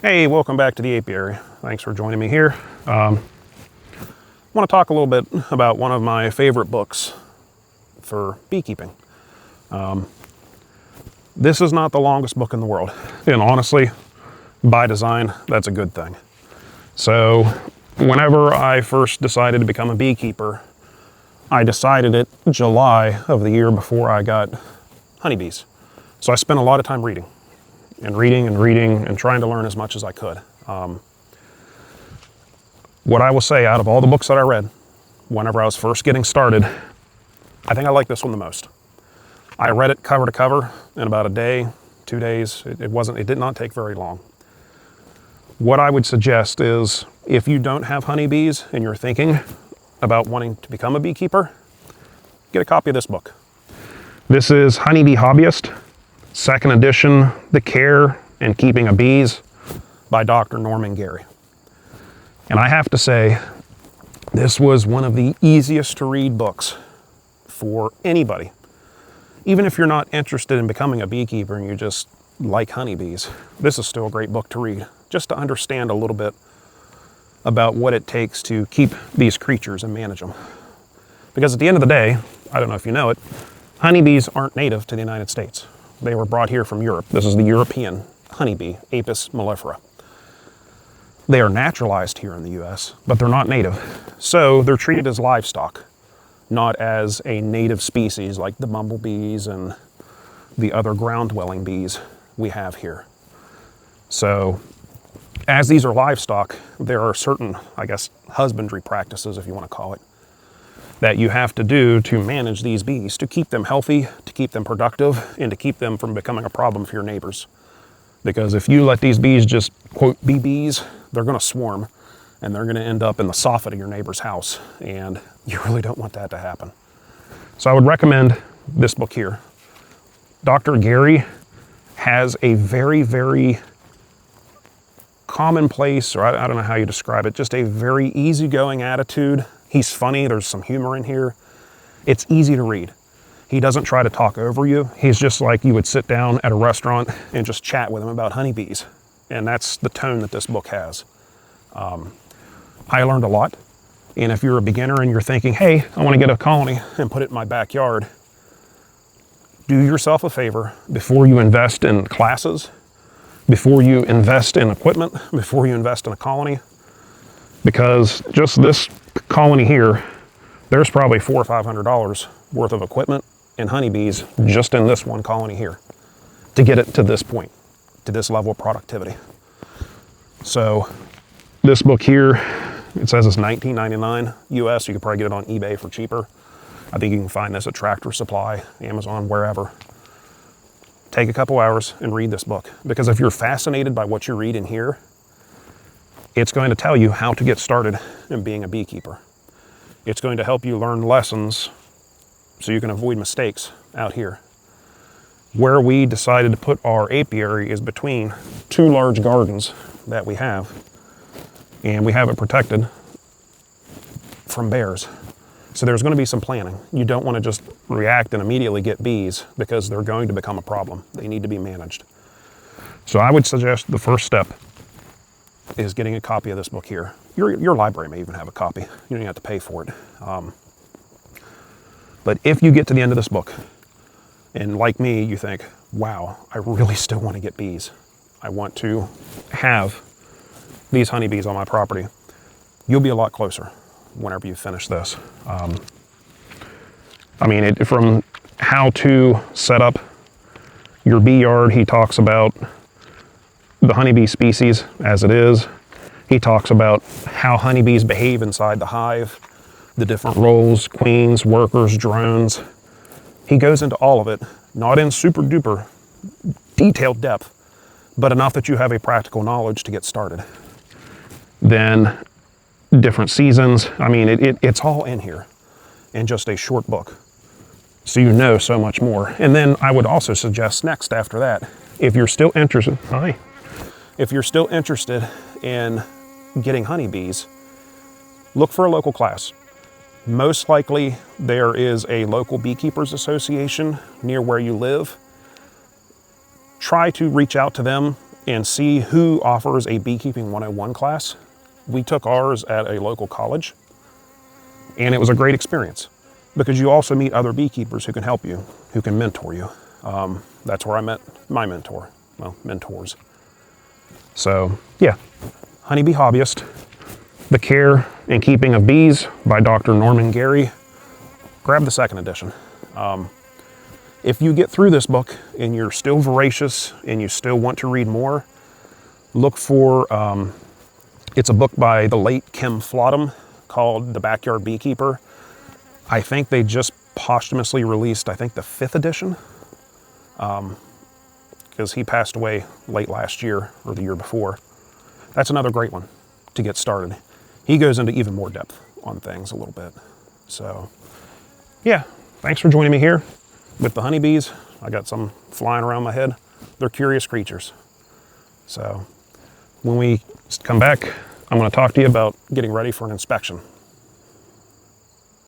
Hey, welcome back to the apiary. Thanks for joining me here. I want to talk a little bit about one of my favorite books for beekeeping. This is not the longest book in the world, and honestly, by design, that's a good thing. So, whenever I first decided to become a beekeeper, I decided it July of the year before I got honeybees. So I spent a lot of time reading and trying to learn as much as I could. What I will say, out of all the books that I read, whenever I was first getting started, I think I like this one the most. I read it cover to cover in about a day, 2 days. It did not take very long. What I would suggest is, if you don't have honeybees and you're thinking about wanting to become a beekeeper, get a copy of this book. This is Bee Hobbyist, second edition, The Care and Keeping of Bees by Dr. Norman Gary. And I have to say, this was one of the easiest to read books for anybody. Even if you're not interested in becoming a beekeeper and you just like honeybees, this is still a great book to read, just to understand a little bit about what it takes to keep these creatures and manage them. Because at the end of the day, I don't know if you know it, honeybees aren't native to the United States. They were brought here from Europe. This is the European honeybee, Apis mellifera. They are naturalized here in the US, but they're not native. So they're treated as livestock, not as a native species like the bumblebees and the other ground-dwelling bees we have here. So as these are livestock, there are certain, I guess, husbandry practices, if you want to call it, that you have to do to manage these bees, to keep them healthy, to keep them productive, and to keep them from becoming a problem for your neighbors. Because if you let these bees just, quote, be bees, they're going to swarm, and they're going to end up in the soffit of your neighbor's house, and you really don't want that to happen. So I would recommend this book here. Dr. Gary has a very, very commonplace, or I don't know how you describe it, just a very easygoing attitude. He's funny, there's some humor in here. It's easy to read. He doesn't try to talk over you. He's just like you would sit down at a restaurant and just chat with him about honeybees. And that's the tone that this book has. I learned a lot. And if you're a beginner and you're thinking, hey, I want to get a colony and put it in my backyard, do yourself a favor before you invest in classes, before you invest in equipment, before you invest in a colony, because just this colony here, there's probably $400 or $500 worth of equipment and honeybees just in this one colony here to get it to this point, to this level of productivity. So this book here, it says it's $19.99 US. You could probably get it on eBay for cheaper. I think you can find this at Tractor Supply, Amazon, wherever. Take a couple hours and read this book, because if you're fascinated by what you read in here, it's going to tell you how to get started in being a beekeeper. It's going to help you learn lessons so you can avoid mistakes out here. Where we decided to put our apiary is between two large gardens that we have, and we have it protected from bears. So there's going to be some planning. You don't want to just react and immediately get bees, because they're going to become a problem. They need to be managed. So I would suggest the first step is getting a copy of this book here. Your library may even have a copy. You don't even have to pay for it. But if you get to the end of this book, and like me, you think, wow, I really still want to get bees. I want to have these honeybees on my property. You'll be a lot closer whenever you finish this. From how to set up your bee yard, he talks about the honeybee species as it is. He talks about how honeybees behave inside the hive, the different roles, queens, workers, drones. He goes into all of it, not in super duper detailed depth, but enough that you have a practical knowledge to get started. Then different seasons. It's all in here in just a short book. So you know so much more. And then I would also suggest next after that, if you're still interested, if you're still interested in getting honeybees, look for a local class. Most likely there is a local beekeepers association near where you live. Try to reach out to them and see who offers a Beekeeping 101 class. We took ours at a local college, and it was a great experience because you also meet other beekeepers who can help you, who can mentor you. That's where I met my mentor, well, mentors. So yeah, Bee Hobbyist, The Care and Keeping of Bees by Dr. Norman Gary. Grab the second edition. If you get through this book and you're still voracious and you still want to read more, look for, it's a book by the late Kim Flodham called The Backyard Beekeeper. I think they just posthumously released, I think, the 5th edition, because he passed away late last year or the year before. That's another great one to get started. He goes into even more depth on things a little bit. So yeah, thanks for joining me here with the honeybees. I got some flying around my head. They're curious creatures. So when we come back, I'm going to talk to you about getting ready for an inspection.